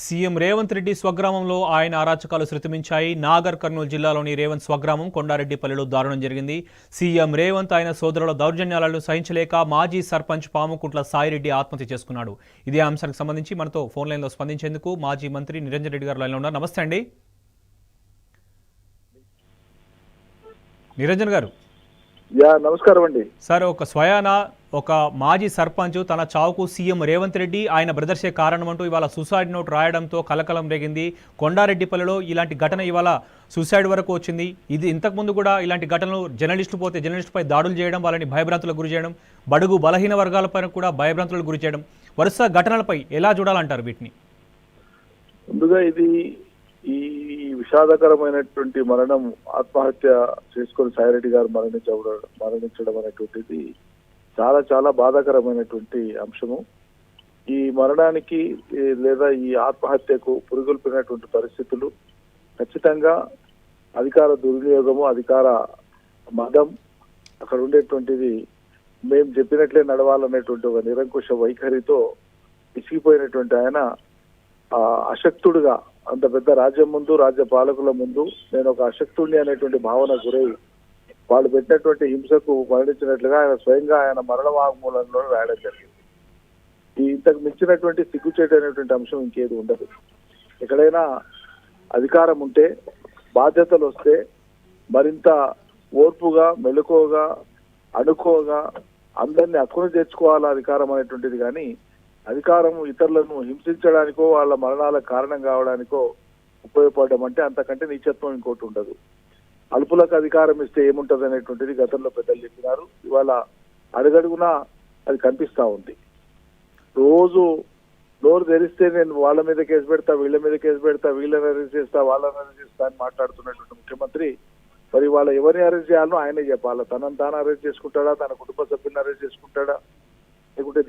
CM Revanth Reddy స్వగ్రామంలో ఆయన అరాచకాలు శృతిమించాయి. నాగర్ కర్నూలు జిల్లాలోని రేవంత్ స్వగ్రామం కొండారెడ్డిపల్లిలో దారుణం జరిగింది. సీఎం రేవంత్ ఆయన సోదరుల దౌర్జన్యాలను సహించలేక మాజీ సర్పంచ్ పాముకుంట్ల సాయిరెడ్డి ఆత్మహత్య చేసుకున్నాడు. ఇదే అంశానికి సంబంధించి మనతో ఫోన్ లైన్లో స్పందించేందుకు మాజీ మంత్రి నిరంజన్ రెడ్డి గారు లైన్లో ఉన్నారు. నమస్తే అండి నిరంజన్ గారు. నమస్కారం అండి సార్, ఒక మాజీ సర్పంచ్ తన చావుకు సీఎం రేవంత్ రెడ్డి ఆయన బ్రదర్సే కారణమంటూ ఇవాళ సూసైడ్ నోట్ రాయడంతో కలకలం రేగింది. కొండారెడ్డిపల్లిలో ఇలాంటి ఘటన ఇవాళ సూసైడ్ వరకు వచ్చింది. ఇది ఇంతకుముందు కూడా ఇలాంటి ఘటనలు జర్నలిస్టుపై దాడులు చేయడం, వాళ్ళని భయభ్రాంతులకు గురి చేయడం, బడుగు బలహీన వర్గాలపైన కూడా భయభ్రాంతులకు గురి చేయడం, వరుస ఘటనలపై ఎలా చూడాలంటారు వీటిని? ముందుగా ఇది ఈ విషాదకరమైనటువంటి మరణం, ఆత్మహత్య చేసుకొని సాయిరెడ్డి గారు మరణించడం అనేటువంటిది చాలా చాలా బాధాకరమైనటువంటి అంశము. ఈ మరణానికి లేదా ఈ ఆత్మహత్యకు పురుగొల్పినటువంటి పరిస్థితులు ఖచ్చితంగా అధికార దుర్వినియోగము, అధికార మదం, అక్కడ ఉండేటువంటిది మేము చెప్పినట్లే నడవాలనేటువంటి ఒక నిరంకుశ వైఖరితో విసిగిపోయినటువంటి ఆయన అశక్తుడుగా, అంత పెద్ద రాజ్యం ముందు, రాజ్య పాలకుల ముందు నేను ఒక అశక్తుడిని అనేటువంటి భావన గురై వాళ్ళు పెట్టినటువంటి హింసకు మరణించినట్లుగా ఆయన స్వయంగా ఆయన మరణ వాంగ్మూలంలో రాయడం జరిగింది. ఇంతకు మించినటువంటి సిగ్గుచేటు అనేటువంటి అంశం ఇంకేది ఉండదు. ఎక్కడైనా అధికారం ఉంటే, బాధ్యతలు వస్తే మరింత ఓర్పుగా, మెలకువగా, అనుకోగా అందరినీ హక్కును తెచ్చుకోవాలా అధికారం అనేటువంటిది. కానీ అధికారం ఇతరులను హింసించడానికో, వాళ్ళ మరణాలకు కారణం కావడానికో ఉపయోగపడడం అంటే అంతకంటే నీచత్వం ఇంకోటి ఉండదు. అల్పులకు అధికారం ఇస్తే ఏముంటది అనేటువంటిది గతంలో పెద్దలు చెప్పినారు. ఇవాళ అడుగడుగునా అది కనిపిస్తా ఉంది. రోజు నోరు తెరిస్తే నేను వాళ్ళ మీద కేసు పెడతా, వీళ్ళ మీద కేసు పెడతా, వీళ్ళని అరెస్ట్ చేస్తా, వాళ్ళని అరెస్ట్ చేస్తా అని మాట్లాడుతున్నటువంటి ముఖ్యమంత్రి మరి వాళ్ళ ఎవరిని అరెస్ట్ చేయాలో ఆయనే చెప్పాలా. తనను తాను అరెస్ట్ చేసుకుంటాడా, తన కుటుంబ సభ్యులను అరెస్ట్ చేసుకుంటాడా, లేకుంటే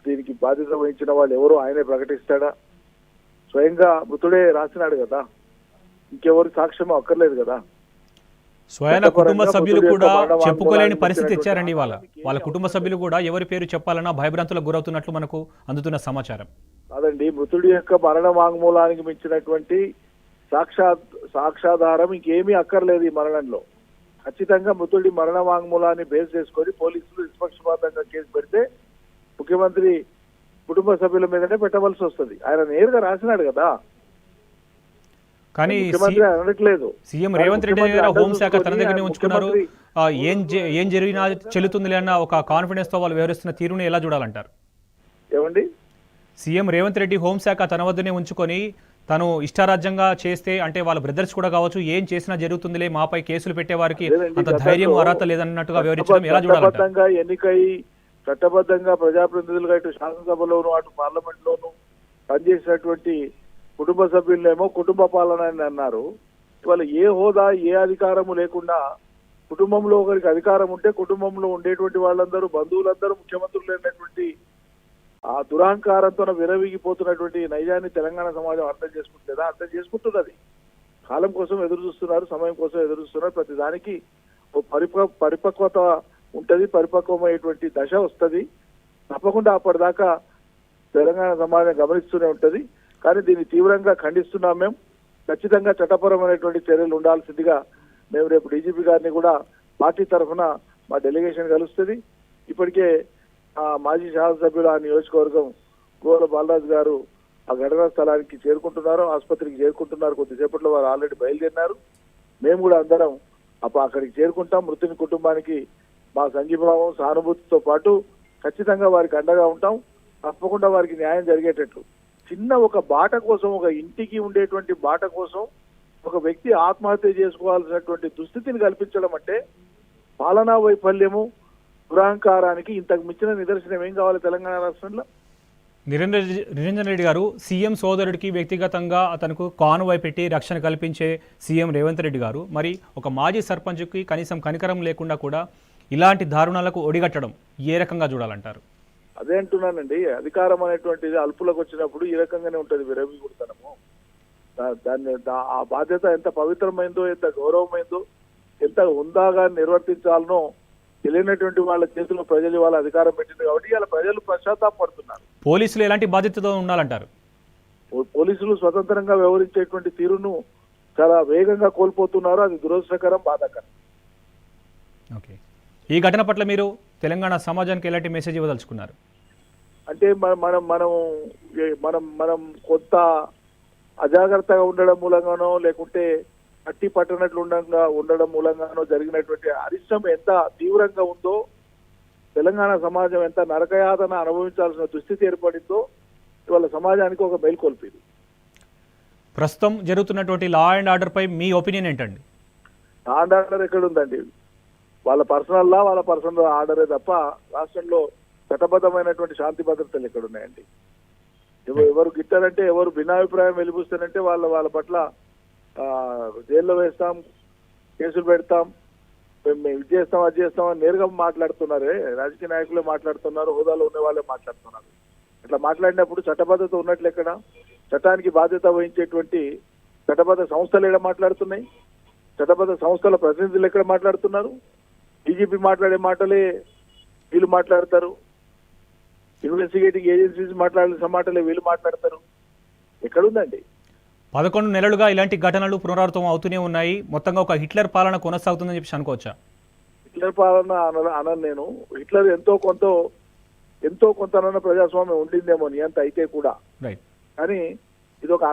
దీనికి బాధ్యత వహించిన వాళ్ళు ఎవరో ఆయనే ప్రకటిస్తాడా? స్వయంగా మృతుడే రాసినాడు కదా, ఇంకెవరి సాక్ష్యం అక్కర్లేదు కదా. స్వయం కుటుంబ సభ్యులు కూడా చెప్పుకోలేని పరిస్థితి ఇచ్చారండి. వాళ్ళ కుటుంబ సభ్యులు కూడా ఎవరి పేరు చెప్పాలన్నా భయభ్రాంతులకు గురవుతున్నట్లు మనకు అందుతున్న సమాచారం. కాదండి, మృతుడి యొక్క మరణ వాంగ్మూలానికి మించినటువంటి సాక్ష్యాధారం ఇంకేమీ అక్కర్లేదు ఈ మరణంలో. ఖచ్చితంగా మృతుడి మరణ వాంగ్మూలాన్ని బేస్ చేసుకొని పోలీసులు నిష్పక్షపాతంగా కేసు పెడితే ముఖ్యమంత్రి కుటుంబ సభ్యుల మీదనే పెట్టవలసి వస్తుంది. ఆయన నేరుగా రాసినాడు కదా. కానీ సీఎం రేవంత్ రెడ్డి దగ్గర హోంశాఖ తన దగ్గరనే ఉంచుకున్నారు. ఏం జరిగినా చెల్లుతుంది అన్న ఒక కాన్ఫిడెన్స్ తో వాళ్ళు వ్యవహరిస్తున్న తీరుని ఎలా చూడాలంటారు? ఏమండి, సీఎం రేవంత్ రెడ్డి హోంశాఖ తన వద్దనే ఉంచుకొని తను ఇష్టారాజ్యంగా చేస్తే, అంటే వాళ్ళ బ్రదర్స్ కూడా కావచ్చు, ఏం చేసినా జరుగుతుందిలే, మాపై కేసులు పెట్టే వారికి అంత ధైర్యం అర్హత లేదన్నట్టుగా వివరించడం ఎలా చూడాలంటారు? ఎన్నికై చట్టబద్ధంగా ప్రజాప్రతినిధులుగా ఇటు శాసనసభలోను అటు పార్లమెంట్ లోను పనిచేసినటువంటి కుటుంబ సభ్యులనేమో కుటుంబ పాలన అని అన్నారు. ఇవాళ ఏ హోదా, ఏ అధికారము లేకుండా కుటుంబంలో ఒకరికి అధికారం ఉంటే కుటుంబంలో ఉండేటువంటి వాళ్ళందరూ, బంధువులందరూ ముఖ్యమంత్రులు లేనటువంటి ఆ దురహంకారంతో విరవిగిపోతున్నటువంటి నైజాన్ని తెలంగాణ సమాజం అర్థం చేసుకుంటుందా? అర్థం చేసుకుంటున్నది. కాలం కోసం ఎదురు చూస్తున్నారు, సమయం కోసం ఎదురు చూస్తున్నారు. ప్రతి దానికి పరిపక్వత ఉంటది, పరిపక్వమైనటువంటి దశ వస్తుంది. తప్పకుండా అప్పటిదాకా తెలంగాణ సమాజం గమనిస్తూనే ఉంటది. కానీ దీన్ని తీవ్రంగా ఖండిస్తున్నాం. మేము ఖచ్చితంగా చట్టపరమైనటువంటి చర్యలు ఉండాల్సిందిగా మేము రేపు డీజీపీ గారిని కూడా పార్టీ తరఫున మా డెలిగేషన్ కలుస్తుంది. ఇప్పటికే మాజీ శాసనసభ్యులు ఆ నియోజకవర్గం గోల బాలరాజు గారు ఆ ఘటనా స్థలానికి చేరుకుంటున్నారు, ఆసుపత్రికి చేరుకుంటున్నారు. కొద్దిసేపట్లో వారు ఆల్రెడీ బయలుదేరినారు. మేము కూడా అందరం అక్కడికి చేరుకుంటాం. మృతుని కుటుంబానికి మా సంఘీభావం, సానుభూతితో పాటు ఖచ్చితంగా వారికి అండగా ఉంటాం. తప్పకుండా వారికి న్యాయం జరిగేటట్లు. చిన్న ఒక బాట కోసం, ఒక ఇంటికి ఉండేటువంటి బాట కోసం ఒక వ్యక్తి ఆత్మహత్య చేసుకోవాల్సినటువంటి దుస్థితిని కల్పించడం అంటే పాలనా వైఫల్యము, దురహంకారానికి ఇంతకు మించిన నిదర్శనం ఏం కావాలి తెలంగాణ రాష్ట్రంలో? నిరంజన్ రెడ్డి గారు, సీఎం సోదరుడికి వ్యక్తిగతంగా అతనికి కానువై పెట్టి రక్షణ కల్పించే సీఎం రేవంత్ రెడ్డి గారు మరి ఒక మాజీ సర్పంచ్కి కనీసం కనికరం లేకుండా కూడా ఇలాంటి దారుణాలకు ఒడిగట్టడం ఏ రకంగా చూడాలంటారు? అదే అంటున్నానండి, అధికారం అనేటువంటిది అల్పులకు వచ్చినప్పుడు ఈ రకంగానే ఉంటుంది, విరవిగుడుతనము. దాన్ని ఆ బాధ్యత ఎంత పవిత్రమైందో, ఎంత గౌరవమైందో, ఎంత హుందాగా నిర్వర్తించాలనో తెలియనటువంటి వాళ్ళ చేతిలో ప్రజలు వాళ్ళ అధికారం పెట్టింది కాబట్టి ఇలా ప్రజలు పశ్చాత్తాపడుతున్నారు. పోలీసులు ఎలాంటి బాధ్యతతో ఉండాలంటారు? పోలీసులు స్వతంత్రంగా వ్యవహరించేటువంటి తీరును చాలా వేగంగా కోల్పోతున్నారు. అది దురదృష్టకరం, బాధాకరం. ఓకే, ఈ ఘటన పట్ల మీరు తెలంగాణ సమాజానికి ఎలాంటి మెసేజ్ ఇవ్వదలుచుకున్నారు? అంటే మనం మనం మనం మనం కొంత అజాగ్రత్తగా ఉండడం మూలంగానో లేకుంటే పట్టి పట్టనట్లు ఉండడం మూలంగానో జరిగినటువంటి అరిష్టం ఎంత తీవ్రంగా ఉందో, తెలంగాణ సమాజం ఎంత నరకయాతన అనుభవించాల్సిన దుస్థితి ఏర్పడిందో ఇవాళ సమాజానికి ఒక మేల్కొల్పింది. ప్రస్తుతం జరుగుతున్నటువంటి లా అండ్ ఆర్డర్ పై మీ ఒపీనియన్ ఏంటండి? లా అండ్ ఆర్డర్ ఎక్కడ ఉందండి? వాళ్ళ పర్సనల్ లా, వాళ్ళ పర్సనల్ ఆర్డరే తప్ప రాష్ట్రంలో చట్టబద్ధమైనటువంటి శాంతి భద్రతలు ఎక్కడ ఉన్నాయండి? ఎవరు గిట్టారంటే, ఎవరు భిన్నాభిప్రాయం వెలిపిస్తారంటే వాళ్ళ పట్ల జైల్లో వేస్తాం, కేసులు పెడతాం, మేము ఇది చేస్తాం అది చేస్తాం అని నేరుగా మాట్లాడుతున్నారే. రాజకీయ నాయకులే మాట్లాడుతున్నారు, హోదాలో ఉన్న వాళ్ళే మాట్లాడుతున్నారు. ఇట్లా మాట్లాడినప్పుడు చట్టబద్ధత ఉన్నట్లు ఎక్కడ? చట్టానికి బాధ్యత వహించేటువంటి చట్టబద్ధ సంస్థలు ఎక్కడ మాట్లాడుతున్నాయి? చట్టబద్ధ సంస్థల ప్రతినిధులు ఎక్కడ మాట్లాడుతున్నారు? డీజీపీ మాట్లాడే మాటలే వీళ్ళు మాట్లాడతారు, ఇన్వెస్టిగేటింగ్ ఏజెన్సీస్ మాట్లాడాల్సిన మాటలే వీళ్ళు మాట్లాడతారు. ఎక్కడుందండి? 11 నెలలుగా ఇలాంటి ఘటనలు పునరావృతం అవుతూనే ఉన్నాయి. మొత్తంగా ఒక హిట్లర్ పాలన కొనసాగుతుందని చెప్పి అనుకోవచ్చా? హిట్లర్ పాలన అనను నేను. హిట్లర్ ఎంతో కొంతనన్న ప్రజాస్వామ్యం ఉండిందేమో నియంత అయితే కూడా, రైట్. కానీ ఇది ఒక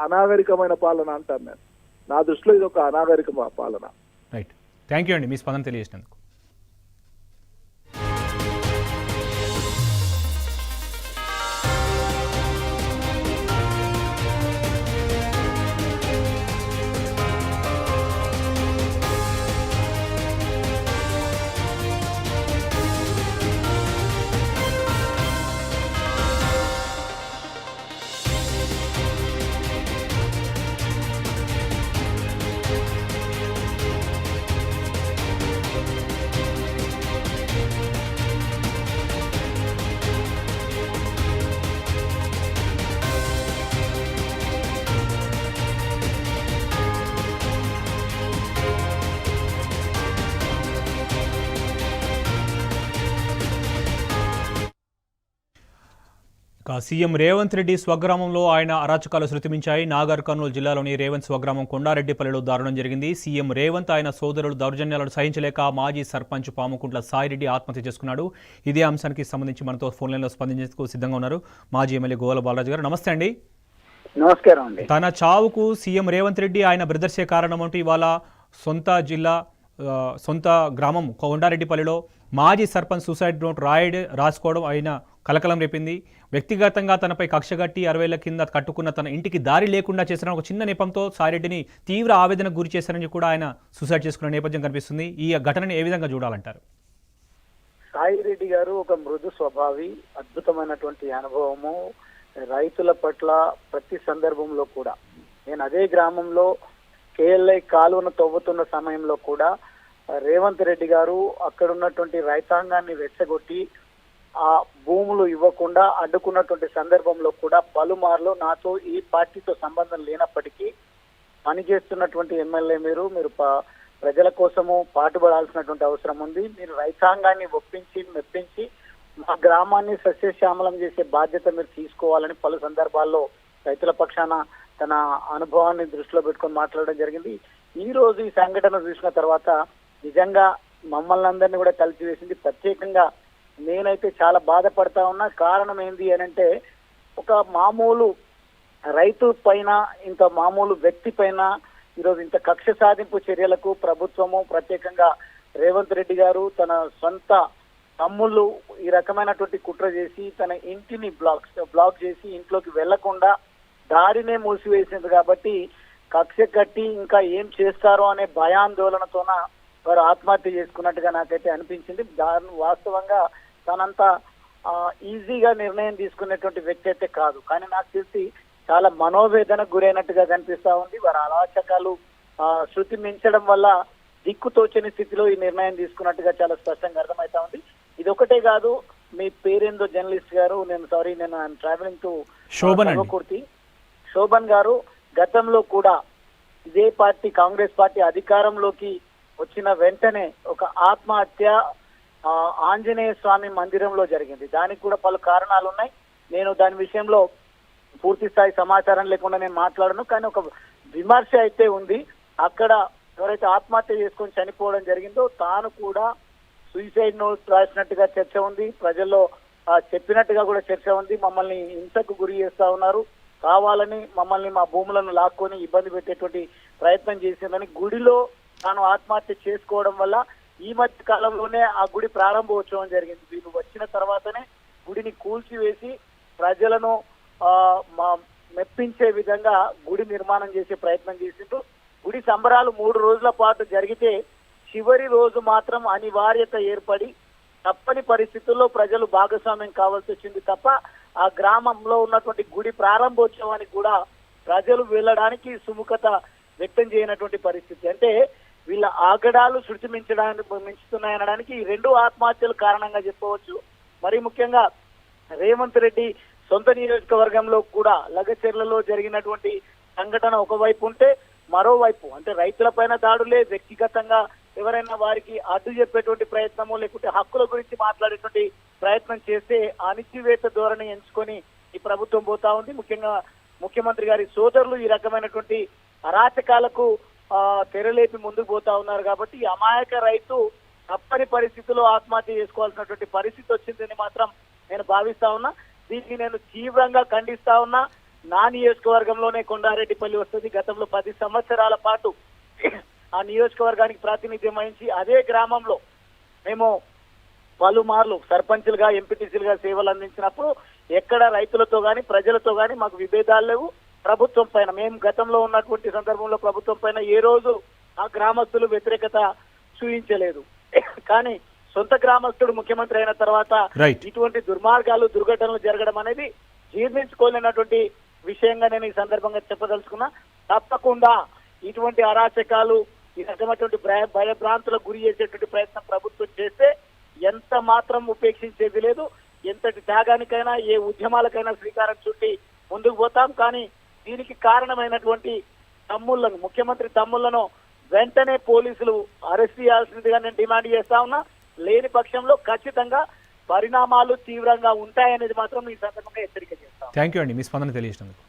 అనాగరికమైన పాలన అంటాను నేను. నా దృష్టిలో ఇది ఒక అనాగరిక పాలన. రైట్, థ్యాంక్ యూ అండి మీ స్పందన తెలియజేసినందుకు. సీఎం రేవంత్ రెడ్డి స్వగ్రామంలో ఆయన అరాచకాలు శృతిమించాయి. నాగర్ కర్నూలు జిల్లాలోని రేవంత్ స్వగ్రామం కొండారెడ్డిపల్లిలో దారుణం జరిగింది. సీఎం రేవంత్ ఆయన సోదరులు దౌర్జన్యాలను సహించలేక మాజీ సర్పంచ్ పాముకుంట్ల సాయిరెడ్డి ఆత్మహత్య చేసుకున్నాడు. ఇదే అంశానికి సంబంధించి మనతో ఫోన్ లైన్లో స్పందించేందుకు సిద్ధంగా ఉన్నారు మాజీ ఎమ్మెల్యే గోవల బాలరాజు గారు. నమస్తే అండి. నమస్కారం అండి. తన చావుకు సీఎం రేవంత్ రెడ్డి ఆయన బ్రదర్సే కారణం అంటూ ఇవాళ సొంత గ్రామం కొండారెడ్డిపల్లిలో మాజీ సర్పంచ్ సూసైడ్ నోట్ రాసుకోవడం ఆయన కలకలం రేపింది. వ్యక్తిగతంగా తనపై కక్షగట్టి 60 కింద కట్టుకున్న తన ఇంటికి దారి లేకుండా చేసిన ఒక చిన్న నెపంతో సాయిరెడ్డిని తీవ్ర ఆవేదనకు గురి చేశారని కూడా ఆయన సూసైడ్ చేసుకున్న నేపథ్యం కనిపిస్తుంది. ఈ ఘటనని ఏ విధంగా చూడాలంటారు? సాయిరెడ్డి గారు ఒక మృదు స్వభావి, అద్భుతమైనటువంటి అనుభవము, రైతుల పట్ల ప్రతి సందర్భంలో కూడా. నేను అదే గ్రామంలో కేఎల్ఐ కాలువను తవ్వుతున్న సమయంలో కూడా రేవంత్ రెడ్డి గారు అక్కడ ఉన్నటువంటి రైతాంగాన్ని రెచ్చగొట్టి ఆ భూములు ఇవ్వకుండా అడ్డుకున్నటువంటి సందర్భంలో కూడా పలుమార్లు నాతో ఈ పార్టీతో సంబంధం లేనప్పటికీ పనిచేస్తున్నటువంటి ఎమ్మెల్యే మీరు ప్రజల కోసము పాటుపడాల్సినటువంటి అవసరం ఉంది, మీరు రైతాంగాన్ని ఒప్పించి మెప్పించి మా గ్రామాన్ని సస్యశ్యామలం చేసే బాధ్యత మీరు తీసుకోవాలని పలు సందర్భాల్లో రైతుల పక్షాన తన అనుభవాన్ని దృష్టిలో పెట్టుకొని మాట్లాడడం జరిగింది. ఈ రోజు ఈ సంఘటన చూసిన తర్వాత నిజంగా మమ్మల్ని అందరినీ కూడా కలిసివేసింది. ప్రత్యేకంగా నేనైతే చాలా బాధపడతా ఉన్నా. కారణం ఏంది అని అంటే, ఒక మామూలు రైతు పైన, ఇంత మామూలు వ్యక్తి పైన ఈరోజు ఇంత కక్ష సాధింపు చర్యలకు ప్రభుత్వము, ప్రత్యేకంగా రేవంత్ రెడ్డి గారు తన సొంత తమ్ముళ్ళు ఈ రకమైనటువంటి కుట్ర చేసి తన ఇంటిని బ్లాక్ చేసి ఇంట్లోకి వెళ్లకుండా దారినే మూసివేసింది. కాబట్టి కక్ష కట్టి ఇంకా ఏం చేస్తారో అనే భయాందోళనతోన వారు ఆత్మహత్య చేసుకున్నట్టుగా నాకైతే అనిపించింది. వాస్తవంగా తనంత ఈజీగా నిర్ణయం తీసుకునేటువంటి వ్యక్తి అయితే కాదు, కానీ నాకు తెలిసి చాలా మనోవేదనకు గురైనట్టుగా కనిపిస్తా ఉంది. వారి అరాచకాలు శృతి మించడం వల్ల దిక్కుతోచని స్థితిలో ఈ నిర్ణయం తీసుకున్నట్టుగా చాలా స్పష్టంగా అర్థమవుతా ఉంది. ఇది ఒకటే కాదు, మీ పేరేందో జర్నలిస్ట్ గారు, నేను ట్రావెలింగ్ టు శోభన్ శోభన్ గారు గతంలో కూడా ఇదే పార్టీ కాంగ్రెస్ పార్టీ అధికారంలోకి వచ్చిన వెంటనే ఒక ఆత్మహత్య ఆంజనేయ స్వామి మందిరంలో జరిగింది. దానికి కూడా పలు కారణాలు ఉన్నాయి. నేను దాని విషయంలో పూర్తి స్థాయి సమాచారం లేకుండా నేను మాట్లాడను, కానీ ఒక విమర్శ అయితే ఉంది. అక్కడ ఎవరైతే ఆత్మహత్య చేసుకొని చనిపోవడం జరిగిందో తాను కూడా సూసైడ్ నోట్ రాసినట్టుగా చర్చ ఉంది, ప్రజల్లో చెప్పినట్టుగా కూడా చర్చ ఉంది. మమ్మల్ని హింసకు గురి చేస్తా ఉన్నారు, కావాలని మమ్మల్ని మా భూములను లాక్కొని ఇబ్బంది పెట్టేటువంటి ప్రయత్నం చేసిందని గుడిలో తాను ఆత్మహత్య చేసుకోవడం వల్ల ఈ మధ్య కాలంలోనే ఆ గుడి ప్రారంభోత్సవం జరిగింది. వీళ్ళు వచ్చిన తర్వాతనే గుడిని కూల్చివేసి ప్రజలను మెప్పించే విధంగా గుడి నిర్మాణం చేసే ప్రయత్నం చేసిండ్రు. గుడి సంబరాలు 3 రోజుల పాటు జరిగితే చివరి రోజు మాత్రం అనివార్యత ఏర్పడి తప్పని పరిస్థితుల్లో ప్రజలు భాగస్వామ్యం కావాల్సి వచ్చింది తప్ప ఆ గ్రామంలో ఉన్నటువంటి గుడి ప్రారంభోత్సవానికి కూడా ప్రజలు వెళ్ళడానికి సుముఖత వ్యక్తం చేయనటువంటి పరిస్థితి. అంటే వీళ్ళ ఆగడాలు శృతి మించుతున్నాయనడానికి ఈ 2 ఆత్మహత్యలు కారణంగా చెప్పవచ్చు. మరి ముఖ్యంగా రేవంత్ రెడ్డి సొంత నియోజకవర్గంలో కూడా లగచెర్లలో జరిగినటువంటి సంఘటన ఒకవైపు ఉంటే, మరోవైపు అంటే రైతులపైన దాడులే, వ్యక్తిగతంగా ఎవరైనా వారికి అడ్డు చెప్పేటువంటి ప్రయత్నము లేకుంటే హక్కుల గురించి మాట్లాడేటువంటి ప్రయత్నం చేస్తే అణిచివేత ధోరణి ఎంచుకొని ఈ ప్రభుత్వం పోతా ఉంది. ముఖ్యంగా ముఖ్యమంత్రి గారి సోదరులు ఈ రకమైనటువంటి అరాచకాలకు తెరలేపి ముందుకు పోతా ఉన్నారు. కాబట్టి ఈ అమాయక రైతు తప్పని పరిస్థితుల్లో ఆత్మహత్య చేసుకోవాల్సినటువంటి పరిస్థితి వచ్చిందని మాత్రం నేను భావిస్తా ఉన్నా. దీన్ని నేను తీవ్రంగా ఖండిస్తా ఉన్నా. నా నియోజకవర్గంలోనే కొండారెడ్డిపల్లి వస్తుంది. గతంలో 10 సంవత్సరాల పాటు ఆ నియోజకవర్గానికి ప్రాతినిధ్యం వహించి అదే గ్రామంలో మేము పలుమార్లు సర్పంచులుగా, ఎంపీటీసీలుగా సేవలు అందించినప్పుడు ఎక్కడ రైతులతో గాని ప్రజలతో గాని మాకు విభేదాలు లేవు. ప్రభుత్వం పైన మేము గతంలో ఉన్నటువంటి సందర్భంలో ప్రభుత్వం పైన ఏ రోజు ఆ గ్రామస్తులు వ్యతిరేకత చూపించలేదు. కానీ సొంత గ్రామస్తుడు ముఖ్యమంత్రి అయిన తర్వాత ఇటువంటి దుర్మార్గాలు, దుర్ఘటనలు జరగడం అనేది జీర్ణించుకోలేనటువంటి విషయంగా నేను ఈ సందర్భంగా చెప్పదలుచుకున్నా. తప్పకుండా ఇటువంటి అరాచకాలు, ఈ రకమైనటువంటి భయభ్రాంతులకు గురి చేసేటువంటి ప్రయత్నం ప్రభుత్వం చేస్తే ఎంత మాత్రం ఉపేక్షించేది లేదు. ఎంతటి త్యాగానికైనా, ఏ ఉద్యమాలకైనా శ్రీకారం చుట్టి ముందుకు పోతాం. కానీ దీనికి కారణమైనటువంటి తమ్ముళ్లను, ముఖ్యమంత్రి తమ్ముళ్లను వెంటనే పోలీసులు అరెస్ట్ చేయాల్సిందిగా నేను డిమాండ్ చేస్తా ఉన్నా. లేని పక్షంలో ఖచ్చితంగా పరిణామాలు తీవ్రంగా ఉంటాయనేది మాత్రం ఈ సందర్భంగా హెచ్చరిక చేస్తాం. థ్యాంక్ యూ అండి, మీ స్పందన తెలియజేసినందుకు.